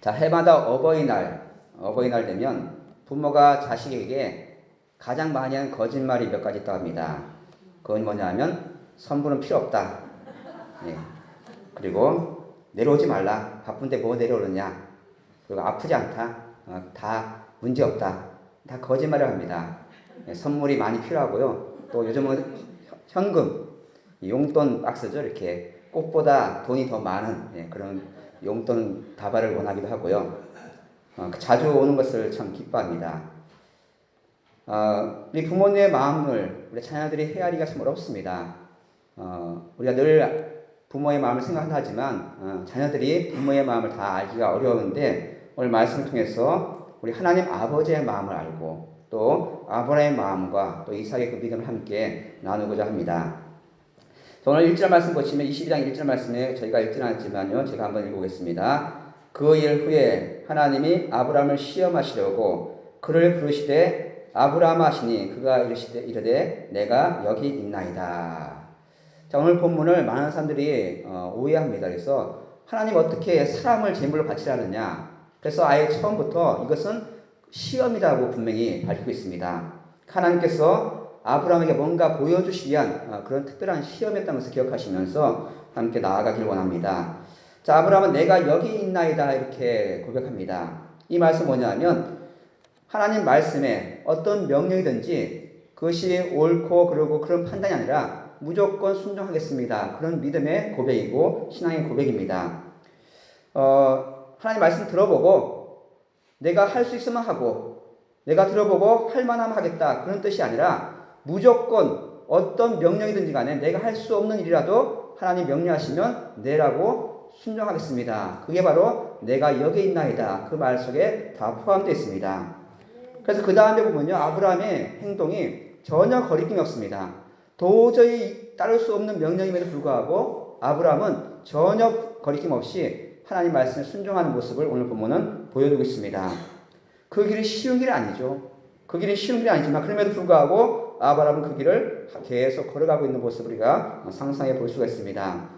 자, 해마다 어버이날 되면 부모가 자식에게 가장 많이 하는 거짓말이 몇 가지 있다고 합니다. 그건 뭐냐 하면 선물은 필요 없다. 예. 그리고 내려오지 말라. 바쁜데 뭐 내려오느냐. 그리고 아프지 않다. 다 문제 없다. 다 거짓말을 합니다. 예, 선물이 많이 필요하고요. 또 요즘은 현금, 용돈 박스죠. 이렇게 꽃보다 돈이 더 많은 그런 용돈 다발을 원하기도 하고요. 자주 오는 것을 참 기뻐합니다. 우리 부모님의 마음을 우리 자녀들이 헤아리기가 참 어렵습니다. 우리가 늘 부모의 마음을 생각하지만 자녀들이 부모의 마음을 다 알기가 어려운데 오늘 말씀을 통해서 우리 하나님 아버지의 마음을 알고 또 아브라함의 마음과 또 이삭의 그 믿음을 함께 나누고자 합니다. 오늘 1절 말씀 보시면 22장 1절 말씀에 저희가 읽지는 않지만요. 제가 한번 읽어보겠습니다. 그 일 후에 하나님이 아브라함을 시험하시려고 그를 부르시되 아브라함 하시니 그가 이르되 내가 여기 있나이다. 자, 오늘 본문을 많은 사람들이 오해합니다. 그래서 하나님 어떻게 사람을 제물로 바치라느냐. 그래서 아예 처음부터 이것은 시험이라고 분명히 밝히고 있습니다. 하나님께서 아브라함에게 뭔가 보여주시기 위한 그런 특별한 시험이었다는 것을 기억하시면서 함께 나아가길 원합니다. 자, 아브라함은 내가 여기 있나이다 이렇게 고백합니다. 이 말씀 뭐냐면 하나님 말씀에 어떤 명령이든지 그것이 옳고 그르고 그런 판단이 아니라 무조건 순종하겠습니다. 그런 믿음의 고백이고 신앙의 고백입니다. 하나님 말씀 들어보고 내가 할 수 있으면 하고 내가 들어보고 할 만하면 하겠다 그런 뜻이 아니라 무조건 어떤 명령이든지 간에 내가 할 수 없는 일이라도 하나님 명령하시면 내라고 순종하겠습니다. 그게 바로 내가 여기 있나이다. 그 말 속에 다 포함되어 있습니다. 그래서 그 다음에 보면요. 아브라함의 행동이 전혀 거리낌이 없습니다. 도저히 따를 수 없는 명령임에도 불구하고 아브라함은 전혀 거리낌 없이 하나님 말씀에 순종하는 모습을 오늘 보면은 보여주고 있습니다. 그 길이 쉬운 길이 아니죠. 그 길이 쉬운 길이 아니지만 그럼에도 불구하고 아브라함은 그 길을 계속 걸어가고 있는 모습을 우리가 상상해 볼 수가 있습니다.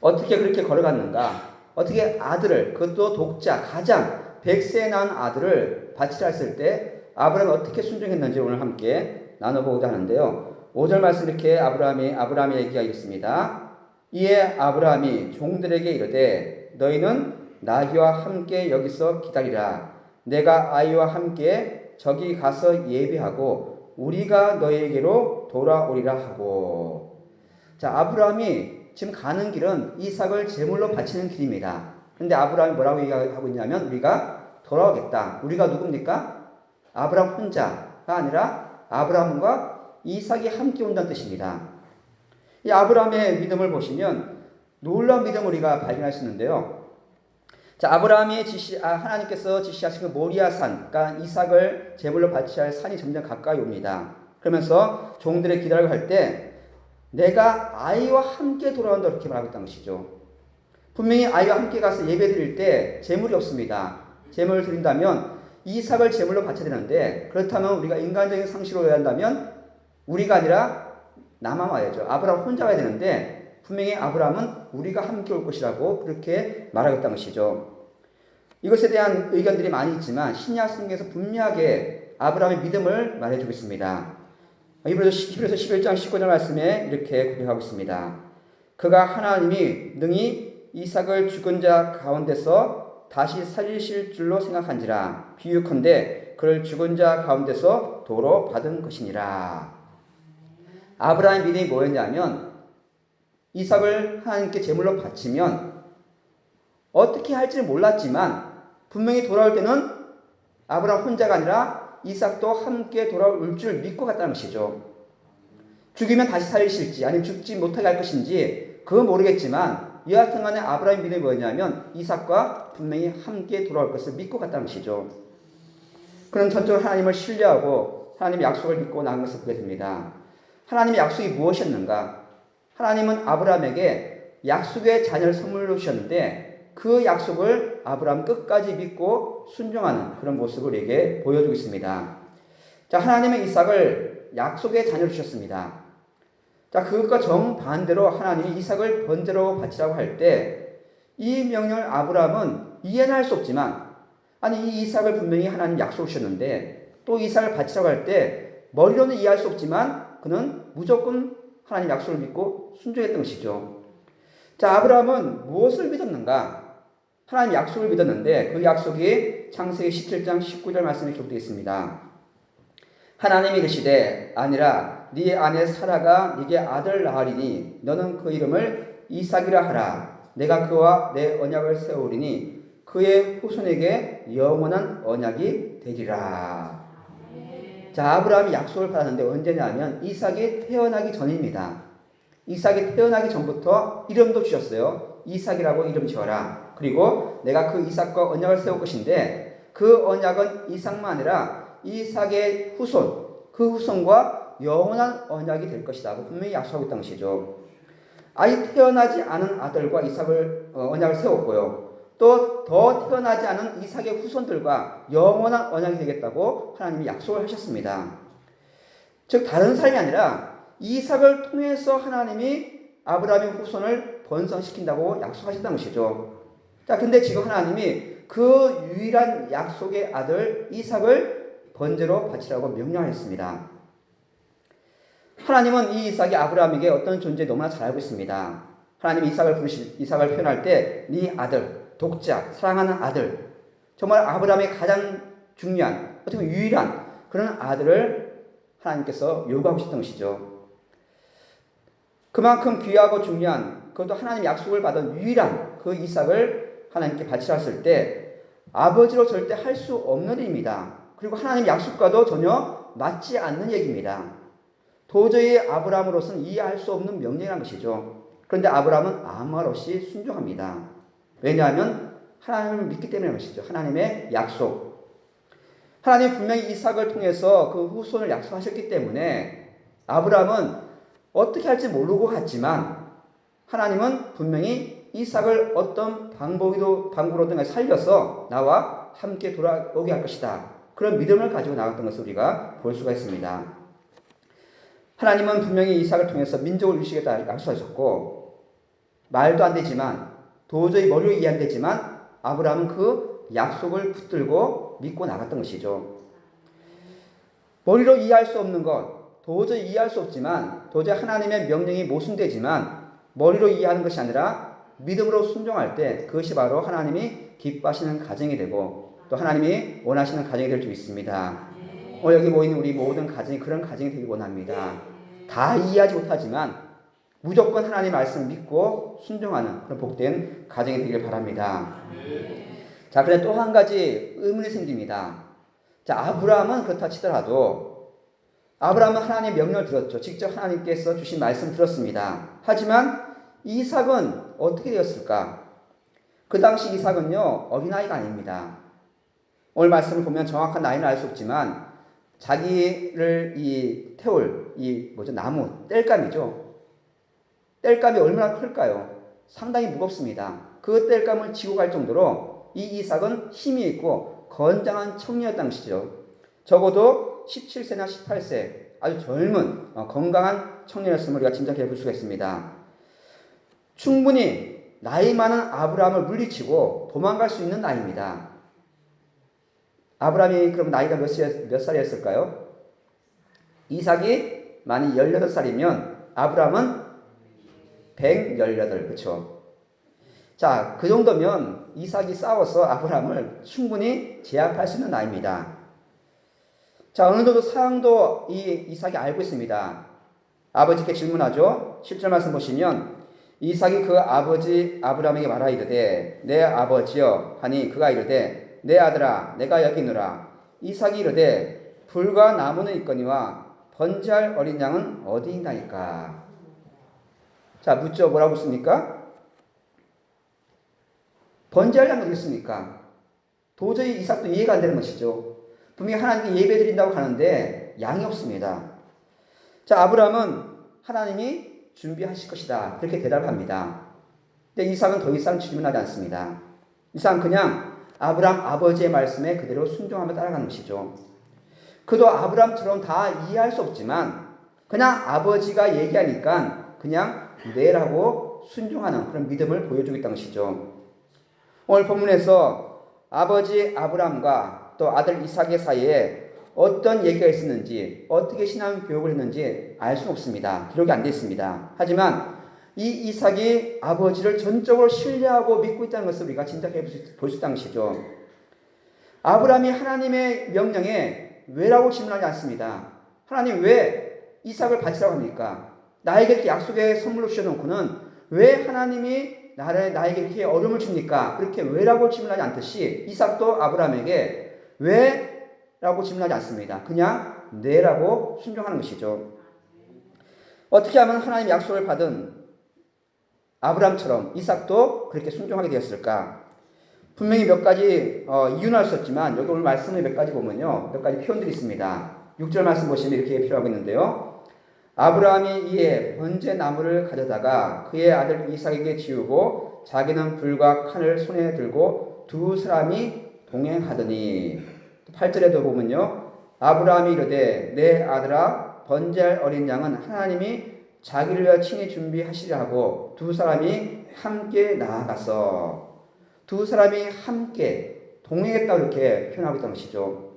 어떻게 그렇게 걸어갔는가? 어떻게 아들을, 그것도 독자, 가장 100세에 낳은 아들을 바치라 했을 때 아브라함이 어떻게 순종했는지 오늘 함께 나눠보고자 하는데요. 5절 말씀 이렇게 아브라함의 얘기가 있습니다. 이에 아브라함이 종들에게 이르되 너희는 나귀와 함께 여기서 기다리라. 내가 아이와 함께 저기 가서 예배하고 우리가 너희에게로 돌아오리라 하고. 자, 아브라함이 지금 가는 길은 이삭을 제물로 바치는 길입니다. 그런데 아브라함이 뭐라고 얘기하고 있냐면 우리가 돌아오겠다. 우리가 누굽니까? 아브라함 혼자가 아니라 아브라함과 이삭이 함께 온다는 뜻입니다. 이 아브라함의 믿음을 보시면 놀라운 믿음을 우리가 발견할 수 있는데요. 자, 아브라함이 하나님께서 지시하신 그 모리아산, 그러니까 이삭을 제물로 바쳐야 할 산이 점점 가까이 옵니다. 그러면서 종들의 기다리고 할 때 내가 아이와 함께 돌아온다 이렇게 말하고 있다는 것이죠. 분명히 아이와 함께 가서 예배 드릴 때 제물이 없습니다. 제물을 드린다면 이삭을 제물로 바쳐야 되는데 그렇다면 우리가 인간적인 상식으로 의한다면 우리가 아니라 나만 와야죠. 아브라함 혼자 와야 되는데 분명히 아브라함은 우리가 함께 올 것이라고 그렇게 말하겠다는 것이죠. 이것에 대한 의견들이 많이 있지만 신약 성경에서 분명하게 아브라함의 믿음을 말해주고 있습니다. 히브리서 11장 19절 말씀에 이렇게 고백하고 있습니다. 그가 하나님이 능히 이삭을 죽은 자 가운데서 다시 살리실 줄로 생각한지라 비유컨대 그를 죽은 자 가운데서 도로 받은 것이니라. 아브라함의 믿음이 뭐였냐면 이삭을 하나님께 제물로 바치면 어떻게 할지는 몰랐지만 분명히 돌아올 때는 아브라함 혼자가 아니라 이삭도 함께 돌아올 줄 믿고 갔다는 것이죠. 죽이면 다시 살리실지 아니면 죽지 못하게 할 것인지 그건 모르겠지만 여하튼 간에 아브라함의 믿음이 뭐였냐면 이삭과 분명히 함께 돌아올 것을 믿고 갔다는 것이죠. 그는 전적으로 하나님을 신뢰하고 하나님의 약속을 믿고 나간 것을 보게 됩니다. 하나님의 약속이 무엇이었는가? 하나님은 아브라함에게 약속의 자녀를 선물로 주셨는데 그 약속을 아브라함 끝까지 믿고 순종하는 그런 모습을 우리에게 보여주고 있습니다. 자, 하나님의 이삭을 약속의 자녀로 주셨습니다. 자, 그것과 정반대로 하나님이 이삭을 번제로 바치라고 할 때 이 명령을 아브라함은 이해는 할 수 없지만, 아니 이 이삭을 분명히 하나님 약속을 주셨는데 또 이삭을 바치러 갈 때 머리로는 이해할 수 없지만 그는 무조건 하나님 약속을 믿고 순종했던 것이죠. 자, 아브라함은 무엇을 믿었는가? 하나님 약속을 믿었는데 그 약속이 창세기 17장 19절 말씀에 기록되어 있습니다. 하나님이 이르시되 아니라 네 아내 사라가 네게 아들 낳으리니 너는 그 이름을 이삭이라 하라. 내가 그와 내 언약을 세우리니 그의 후손에게 영원한 언약이 되리라. 자, 아브라함이 약속을 받았는데 언제냐면 이삭이 태어나기 전입니다. 이삭이 태어나기 전부터 이름도 주셨어요. 이삭이라고 이름 지어라. 그리고 내가 그 이삭과 언약을 세울 것인데 그 언약은 이삭만 아니라 이삭의 후손, 그 후손과 영원한 언약이 될 것이다. 분명히 약속하고 있다는 것이죠. 아직 태어나지 않은 아들과 이삭을 언약을 세웠고요. 또 더 태어나지 않은 이삭의 후손들과 영원한 언약이 되겠다고 하나님이 약속을 하셨습니다. 즉 다른 사람이 아니라 이삭을 통해서 하나님이 아브라함의 후손을 번성시킨다고 약속하셨다는 것이죠. 자, 근데 지금 하나님이 그 유일한 약속의 아들 이삭을 번제로 바치라고 명령하였습니다. 하나님은 이 이삭이 아브라함에게 어떤 존재 너무나 잘 알고 있습니다. 하나님이 이삭을 표현할 때 네 아들, 독자, 사랑하는 아들, 정말 아브라함의 가장 중요한, 어떻게 보면 유일한 그런 아들을 하나님께서 요구하고 싶던 것이죠. 그만큼 귀하고 중요한, 그것도 하나님 약속을 받은 유일한 그 이삭을 하나님께 바치라 했을 때 아버지로 절대 할 수 없는 일입니다. 그리고 하나님 약속과도 전혀 맞지 않는 얘기입니다. 도저히 아브라함으로서는 이해할 수 없는 명령이라는 것이죠. 그런데 아브라함은 아무 말 없이 순종합니다. 왜냐하면 하나님을 믿기 때문인 것이죠. 하나님의 약속. 하나님 분명히 이삭을 통해서 그 후손을 약속하셨기 때문에 아브라함은 어떻게 할지 모르고 갔지만 하나님은 분명히 이삭을 어떤 방법으로든 살려서 나와 함께 돌아오게 할 것이다. 그런 믿음을 가지고 나갔던 것을 우리가 볼 수가 있습니다. 하나님은 분명히 이삭을 통해서 민족을 이루시겠다 약속하셨고 말도 안 되지만 도저히 머리로 이해 안 되지만 아브라함은 그 약속을 붙들고 믿고 나갔던 것이죠. 머리로 이해할 수 없는 것, 도저히 이해할 수 없지만 도저히 하나님의 명령이 모순되지만 머리로 이해하는 것이 아니라 믿음으로 순종할 때 그것이 바로 하나님이 기뻐하시는 가정이 되고 또 하나님이 원하시는 가정이 될 수 있습니다. 여기 모인 우리 모든 가정이 그런 가정이 되길 원합니다. 다 이해하지 못하지만 무조건 하나님의 말씀을 믿고 순종하는 그런 복된 가정이 되기를 바랍니다. 자, 그런데 또 한 가지 의문이 생깁니다. 자, 아브라함은 그렇다 치더라도 아브라함은 하나님의 명령을 들었죠. 직접 하나님께서 주신 말씀 들었습니다. 하지만 이삭은 어떻게 되었을까? 그 당시 이삭은요, 어린아이가 아닙니다. 오늘 말씀을 보면 정확한 나이는 알 수 없지만 자기를 태울 나무, 땔감이죠. 땔감이 얼마나 클까요? 상당히 무겁습니다. 그 땔감을 지고 갈 정도로 이 이삭은 힘이 있고 건장한 청년이었다는 것이죠. 적어도 17세나 18세 아주 젊은 건강한 청년이었음을 우리가 짐작해 볼 수가 있습니다. 충분히 나이 많은 아브라함을 물리치고 도망갈 수 있는 나이입니다. 아브라함이 그럼 나이가 몇 살이었을까요? 이삭이 만약 18살이면 아브라함은 118, 그렇죠? 자, 그 정도면 이삭이 싸워서 아브라함을 충분히 제압할 수 있는 나이입니다. 자, 어느 정도 상황도 이 이삭이 알고 있습니다. 아버지께 질문하죠. 10절 말씀 보시면 이삭이 그 아버지 아브라함에게 말하이르되 내 아버지여 하니 그가 이르되 내 아들아 내가 여기 있노라. 이삭이 이르되 불과 나무는 있거니와 번제할 어린 양은 어디 있나이까. 자, 묻죠. 뭐라고 묻습니까? 번제할 양은 어디 있습니까? 도저히 이삭도 이해가 안 되는 것이죠. 분명히 하나님께 예배 드린다고 가는데 양이 없습니다. 자, 아브라함은 하나님이 준비하실 것이다. 그렇게 대답합니다. 근데 이삭은 더 이상 질문하지 않습니다. 이삭은 그냥 아브라함 아버지의 말씀에 그대로 순종하며 따라가는 것이죠. 그도 아브라함처럼 다 이해할 수 없지만 그냥 아버지가 얘기하니까 그냥 네라고 순종하는 그런 믿음을 보여주고 있다는 것이죠. 오늘 본문에서 아버지 아브라함과 또 아들 이삭의 사이에 어떤 얘기가 있었는지, 어떻게 신앙 교육을 했는지 알 수는 없습니다. 기록이 안 되어 있습니다. 하지만 이 이삭이 아버지를 전적으로 신뢰하고 믿고 있다는 것을 우리가 짐작해 볼 수 있다는 것이죠. 아브라함이 하나님의 명령에 왜라고 질문하지 않습니다. 하나님 왜 이삭을 바치라고 합니까? 나에게 이렇게 약속의 선물로 주셔놓고는 왜 하나님이 나에게 이렇게 어려움을 줍니까? 그렇게 왜라고 질문하지 않듯이 이삭도 아브라함에게 왜라고 질문하지 않습니다. 그냥 네라고 순종하는 것이죠. 어떻게 하면 하나님의 약속을 받은 아브라함처럼 이삭도 그렇게 순종하게 되었을까? 분명히 몇 가지 이유는 알 수 없지만 여기 오늘 말씀을 몇 가지 보면요. 몇 가지 표현들이 있습니다. 6절 말씀 보시면 이렇게 표현하고 있는데요. 아브라함이 이에 번제 나무를 가져다가 그의 아들 이삭에게 지우고 자기는 불과 칼을 손에 들고 두 사람이 동행하더니 8절에도 보면요. 아브라함이 이르되 내 아들아 번제할 어린 양은 하나님이 자기를 위하여 친히 준비하시려 하고 두 사람이 함께 나아가서 두 사람이 함께 동행했다고 이렇게 표현하고 있다는 것이죠.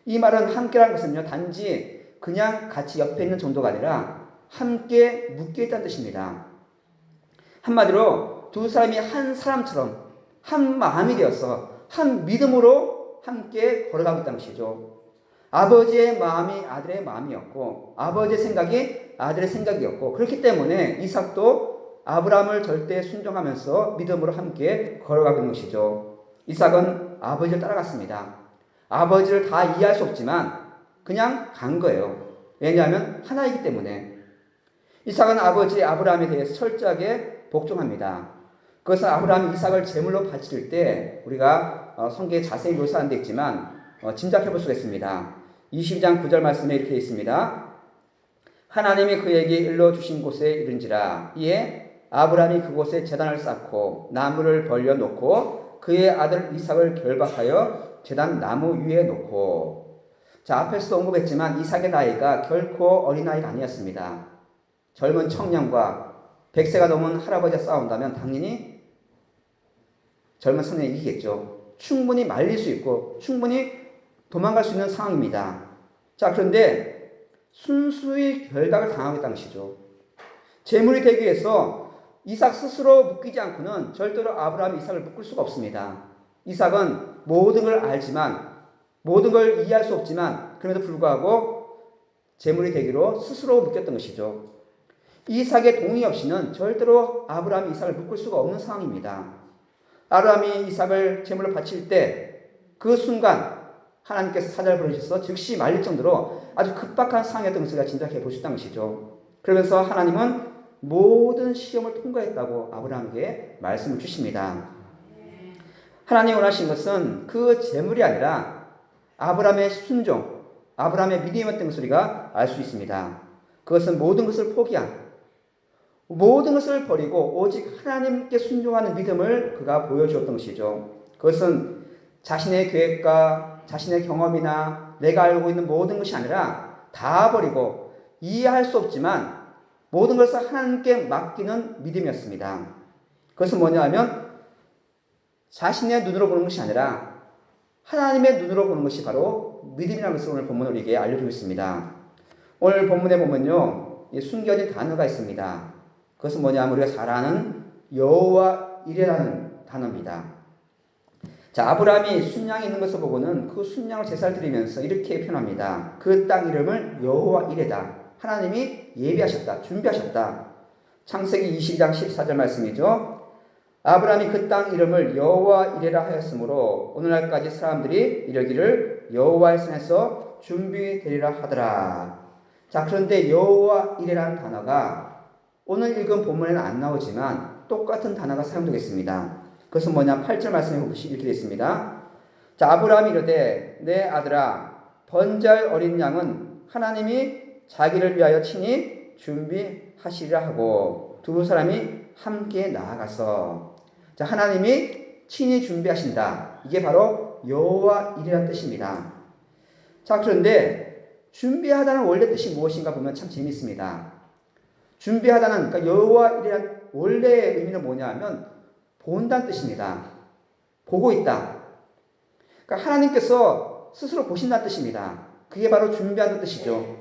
이 말은 함께라는 것은요. 단지 그냥 같이 옆에 있는 정도가 아니라 함께 묶여 있다는 뜻입니다. 한마디로 두 사람이 한 사람처럼 한 마음이 되어서 한 믿음으로 함께 걸어가고 있다는 것이죠. 아버지의 마음이 아들의 마음이었고 아버지의 생각이 아들의 생각이었고 그렇기 때문에 이삭도 아브라함을 절대 순종하면서 믿음으로 함께 걸어가고 있는 것이죠. 이삭은 아버지를 따라갔습니다. 아버지를 다 이해할 수 없지만 그냥 간 거예요. 왜냐하면 하나이기 때문에. 이삭은 아버지 아브라함에 대해서 철저하게 복종합니다. 그것은 아브라함이 이삭을 제물로 바칠 때 우리가 성경에 자세히 묘사한 데 있지만 짐작해 볼 수가 있습니다. 22장 9절 말씀에 이렇게 있습니다. 하나님이 그에게 일러주신 곳에 이른지라 이에 아브라함이 그곳에 제단을 쌓고 나무를 벌려놓고 그의 아들 이삭을 결박하여 제단 나무 위에 놓고. 자, 앞에서도 언급했지만 이삭의 나이가 결코 어린아이가 아니었습니다. 젊은 청년과 100세가 넘은 할아버지가 싸운다면 당연히 젊은 청년이 이기겠죠. 충분히 말릴 수 있고 충분히 도망갈 수 있는 상황입니다. 자, 그런데 순수히 결박을 당하겠다는 것이죠. 제물이 되기 위해서 이삭 스스로 묶이지 않고는 절대로 아브라함이 이삭을 묶을 수가 없습니다. 이삭은 모든 걸 알지만 모든 걸 이해할 수 없지만 그럼에도 불구하고 제물이 되기로 스스로 묶였던 것이죠. 이삭의 동의 없이는 절대로 아브라함이 이삭을 묶을 수가 없는 상황입니다. 아브라함이 이삭을 제물로 바칠 때 그 순간 하나님께서 사자를 보내셔서 즉시 말릴 정도로 아주 급박한 상황이었던 것을 짐작해 보셨다는 것이죠. 그러면서 하나님은 모든 시험을 통과했다고 아브라함에게 말씀을 주십니다. 하나님이 원하신 것은 그 제물이 아니라 아브라함의 순종, 아브라함의 믿음이었던 것을 우리가 알 수 있습니다. 그것은 모든 것을 포기한, 모든 것을 버리고 오직 하나님께 순종하는 믿음을 그가 보여주었던 것이죠. 그것은 자신의 계획과 자신의 경험이나 내가 알고 있는 모든 것이 아니라 다 버리고 이해할 수 없지만 모든 것을 하나님께 맡기는 믿음이었습니다. 그것은 뭐냐 하면 자신의 눈으로 보는 것이 아니라 하나님의 눈으로 보는 것이 바로 믿음이라는 것을 오늘 본문 우리에게 알려주고 있습니다. 오늘 본문에 보면요, 숨겨진 단어가 있습니다. 그것은 뭐냐 하면 우리가 잘 아는 여호와 이레라는 단어입니다. 자, 아브라함이 순양이 있는 것을 보고는 그 순양을 제사를 드리면서 이렇게 표현합니다. 그 땅 이름을 여호와 이레다. 하나님이 예비하셨다. 준비하셨다. 창세기 22장 14절 말씀이죠. 아브라함이 그 땅 이름을 여호와 이레라 하였으므로 오늘날까지 사람들이 이러기를 여호와의 산에서 준비되리라 하더라. 자, 그런데 여호와 이레라는 단어가 오늘 읽은 본문에는 안 나오지만 똑같은 단어가 사용되겠습니다. 그것은 뭐냐? 8절 말씀에 보시면 이렇게 되어 있습니다. 자, 아브라함이 이르되 내 아들아 번제할 어린 양은 하나님이 자기를 위하여 친히 준비하시리라 하고 두 사람이 함께 나아가서. 자, 하나님이 친히 준비하신다. 이게 바로 여호와 일이라는 뜻입니다. 자, 그런데 준비하다는 원래 뜻이 무엇인가 보면 참 재미있습니다. 준비하다는, 그러니까 여호와 일이라는 원래의 의미는 뭐냐 하면 본다는 뜻입니다. 보고 있다. 그러니까 하나님께서 스스로 보신다는 뜻입니다. 그게 바로 준비한다는 뜻이죠.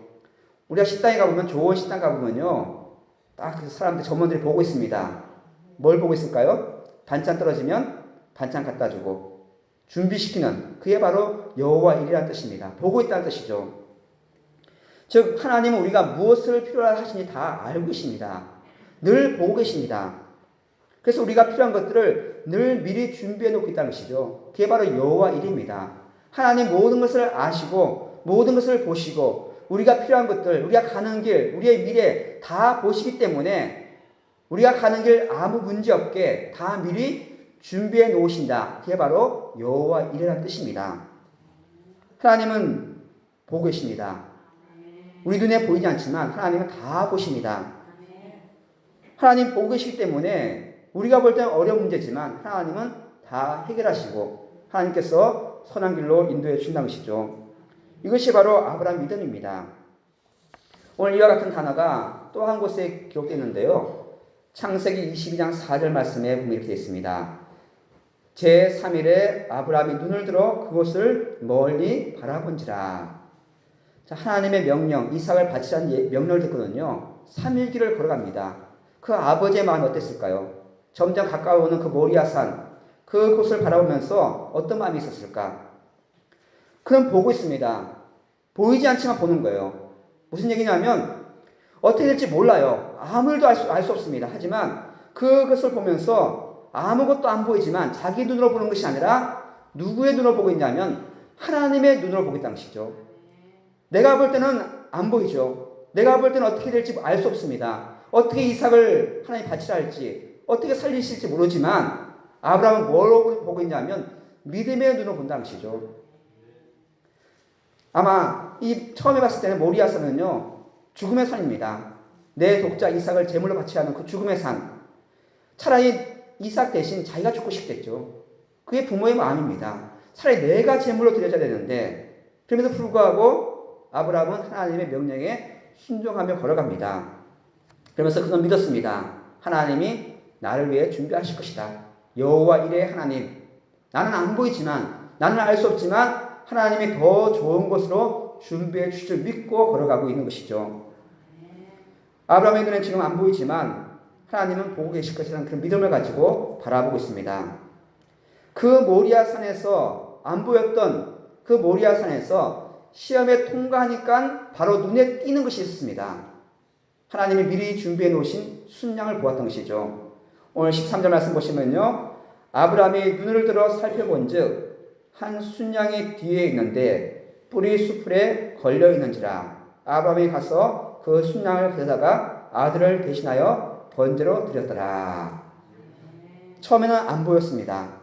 우리가 식당에 가보면, 좋은 식당 가보면요, 딱 그 사람들, 점원들이 보고 있습니다. 뭘 보고 있을까요? 반찬 떨어지면 반찬 갖다 주고 준비시키는, 그게 바로 여호와 일이라는 뜻입니다. 보고 있다는 뜻이죠. 즉 하나님은 우리가 무엇을 필요로 하시니 다 알고 계십니다. 늘 보고 계십니다. 그래서 우리가 필요한 것들을 늘 미리 준비해 놓고 있다는 것이죠. 그게 바로 여호와 일입니다. 하나님 모든 것을 아시고 모든 것을 보시고 우리가 필요한 것들, 우리가 가는 길, 우리의 미래 다 보시기 때문에 우리가 가는 길 아무 문제 없게 다 미리 준비해 놓으신다. 그게 바로 여호와 일이라는 뜻입니다. 하나님은 보고 계십니다. 우리 눈에 보이지 않지만 하나님은 다 보십니다. 하나님 보고 계시기 때문에 우리가 볼 때는 어려운 문제지만 하나님은 다 해결하시고 하나님께서 선한 길로 인도해 주신다는 것이죠. 이것이 바로 아브라함 믿음입니다. 오늘 이와 같은 단어가 또 한 곳에 기록되어 있는데요. 창세기 22장 4절 말씀에 보면 이렇게 되어 있습니다. 제3일에 아브라함이 눈을 들어 그곳을 멀리 바라본지라. 자, 하나님의 명령, 이삭을 바치라는 명령을 듣거든요. 3일길을 걸어갑니다. 그 아버지의 마음이 어땠을까요? 점점 가까워오는 그 모리아산, 그곳을 바라보면서 어떤 마음이 있었을까? 그는 보고 있습니다. 보이지 않지만 보는 거예요. 무슨 얘기냐면 어떻게 될지 몰라요. 아무 일도 알 수 없습니다. 하지만 그것을 보면서 아무것도 안 보이지만 자기 눈으로 보는 것이 아니라 누구의 눈으로 보고 있냐면 하나님의 눈으로 보고 있다는 것이죠. 내가 볼 때는 안 보이죠. 내가 볼 때는 어떻게 될지 알 수 없습니다. 어떻게 이삭을 하나님 바치라 할지, 어떻게 살리실지 모르지만 아브라함은 뭐로 보고 있냐면 믿음의 눈으로 본다는 것이죠. 아마 이 처음에 봤을 때는 모리아산은요, 죽음의 산입니다. 내 독자 이삭을 제물로 바치라 하는 그 죽음의 산. 차라리 이삭 대신 자기가 죽고 싶겠죠. 그게 부모의 마음입니다. 차라리 내가 제물로 드려져야 되는데, 그럼에도 불구하고 아브라함은 하나님의 명령에 순종하며 걸어갑니다. 그러면서 그는 믿었습니다. 하나님이 나를 위해 준비하실 것이다. 여호와 이레의 하나님. 나는 안 보이지만, 나는 알 수 없지만 하나님이 더 좋은 곳으로 준비해 주실 줄 믿고 걸어가고 있는 것이죠. 아브라함의 눈에 지금 안 보이지만 하나님은 보고 계실 것이라는 그런 믿음을 가지고 바라보고 있습니다. 그 모리아산에서 안 보였던 그 모리아산에서 시험에 통과하니까 바로 눈에 띄는 것이 있었습니다. 하나님이 미리 준비해 놓으신 순양을 보았던 것이죠. 오늘 13절 말씀 보시면요. 아브라함이 눈을 들어 살펴본 즉 한 순양이 뒤에 있는데 뿔이 수풀에 걸려 있는지라. 아브라함이 가서 그 순양을 가져다가 아들을 대신하여 번제로 드렸더라. 처음에는 안 보였습니다.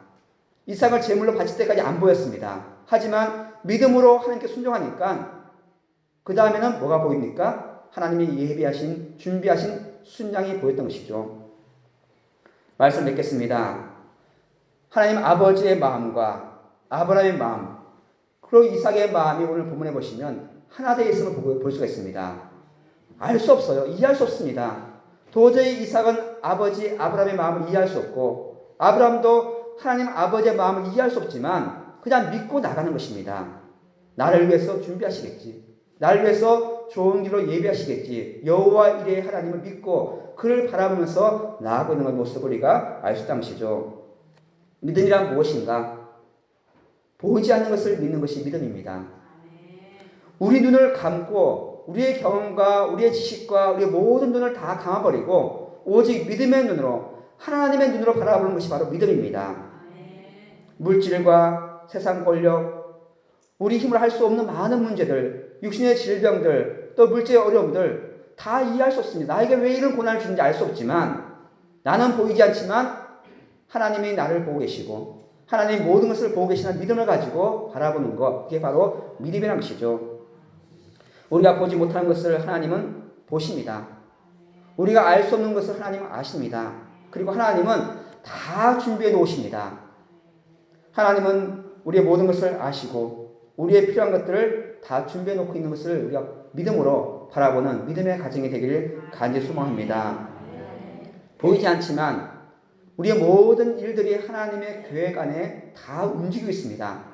이삭을 제물로 바칠 때까지 안 보였습니다. 하지만 믿음으로 하나님께 순종하니까 그 다음에는 뭐가 보입니까? 하나님이 예비하신, 준비하신 순양이 보였던 것이죠. 말씀 맺겠습니다. 하나님 아버지의 마음과 아브라함의 마음, 그리고 이삭의 마음이 오늘 본문에 보시면 하나 되어 있음을 볼 수가 있습니다. 알 수 없어요. 이해할 수 없습니다. 도저히 이삭은 아버지 아브라함의 마음을 이해할 수 없고 아브라함도 하나님 아버지의 마음을 이해할 수 없지만 그냥 믿고 나가는 것입니다. 나를 위해서 준비하시겠지. 나를 위해서 좋은 길로 예비하시겠지. 여호와 이레의 하나님을 믿고 그를 바라보면서 나아가고 있는 모습을 우리가 알 수 있다는 것이죠. 믿음이란 무엇인가? 보이지 않는 것을 믿는 것이 믿음입니다. 우리 눈을 감고 우리의 경험과 우리의 지식과 우리의 모든 눈을 다 감아버리고 오직 믿음의 눈으로 하나님의 눈으로 바라보는 것이 바로 믿음입니다. 물질과 세상 권력, 우리 힘으로 할 수 없는 많은 문제들, 육신의 질병들, 또 물질의 어려움들 다 이해할 수 없습니다. 나에게 왜 이런 고난을 주는지 알 수 없지만 나는 보이지 않지만 하나님이 나를 보고 계시고 하나님 모든 것을 보고 계시는 믿음을 가지고 바라보는 것, 그게 바로 믿음이라는 것이죠. 우리가 보지 못하는 것을 하나님은 보십니다. 우리가 알 수 없는 것을 하나님은 아십니다. 그리고 하나님은 다 준비해 놓으십니다. 하나님은 우리의 모든 것을 아시고 우리의 필요한 것들을 다 준비해 놓고 있는 것을 우리가 믿음으로 바라보는 믿음의 가정이 되기를 간절히 소망합니다. 보이지 않지만 우리의 모든 일들이 하나님의 계획 안에 다 움직이고 있습니다.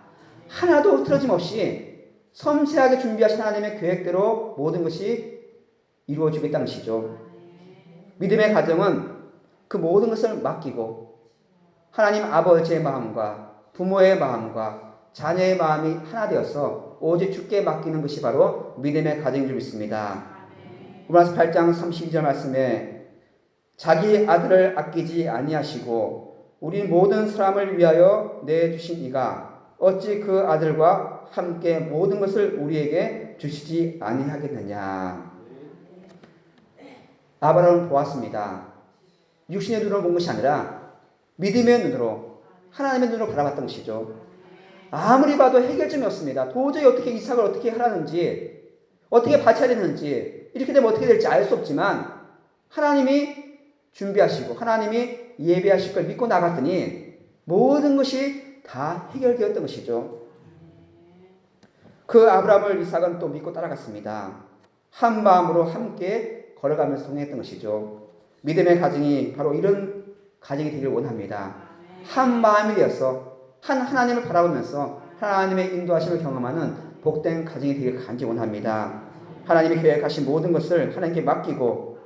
하나도 틀어짐없이 섬세하게 준비하신 하나님의 계획대로 모든 것이 이루어지고 있다는 것이죠. 믿음의 가정은 그 모든 것을 맡기고 하나님 아버지의 마음과 부모의 마음과 자녀의 마음이 하나 되어서 오직 주께 맡기는 것이 바로 믿음의 가정인 줄 믿습니다. 로마서 8장 32절 말씀에 자기 아들을 아끼지 아니하시고 우리 모든 사람을 위하여 내주신 이가 어찌 그 아들과 함께 모든 것을 우리에게 주시지 아니하겠느냐. 아브라함은 보았습니다. 육신의 눈으로 본 것이 아니라 믿음의 눈으로 하나님의 눈으로 바라봤던 것이죠. 아무리 봐도 해결점이 없습니다. 도저히 어떻게 이삭을 어떻게 하라는지 어떻게 바쳐야 되는지 이렇게 되면 어떻게 될지 알 수 없지만 하나님이 준비하시고 하나님이 예배하실 걸 믿고 나갔더니 모든 것이 다 해결되었던 것이죠. 그 아브라함을 이삭은 또 믿고 따라갔습니다. 한 마음으로 함께 걸어가면서 동행했던 것이죠. 믿음의 가정이 바로 이런 가정이 되기를 원합니다. 한 마음이 되어서 한 하나님을 바라보면서 하나님의 인도하심을 경험하는 복된 가정이 되기를 간절히 원합니다. 하나님이 계획하신 모든 것을 하나님께 맡기고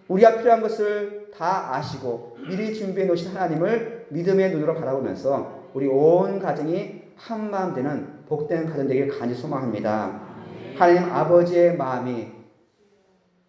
우리가 필요한 것을 다 아시고 미리 준비해 놓으신 하나님을 믿음의 눈으로 바라보면서 우리 온 가정이 한 마음 되는 복된 가정 되기를 간절히 소망합니다. 하나님 아버지의 마음이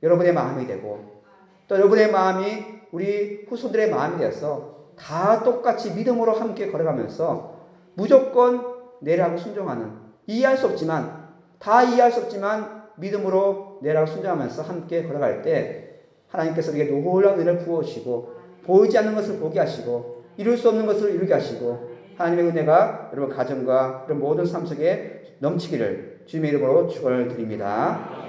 여러분의 마음이 되고 또 여러분의 마음이 우리 후손들의 마음이 되어서 다 똑같이 믿음으로 함께 걸어가면서 무조건 내라고 순종하는 이해할 수 없지만 다 이해할 수 없지만 믿음으로 내라고 순종하면서 함께 걸어갈 때 하나님께서 우리에게 놀라운 은혜를 부어주시고 보이지 않는 것을 보게 하시고 이룰 수 없는 것을 이루게 하시고 하나님의 은혜가 여러분 가정과 여러분 모든 삶 속에 넘치기를 주님의 이름으로 축원을 드립니다.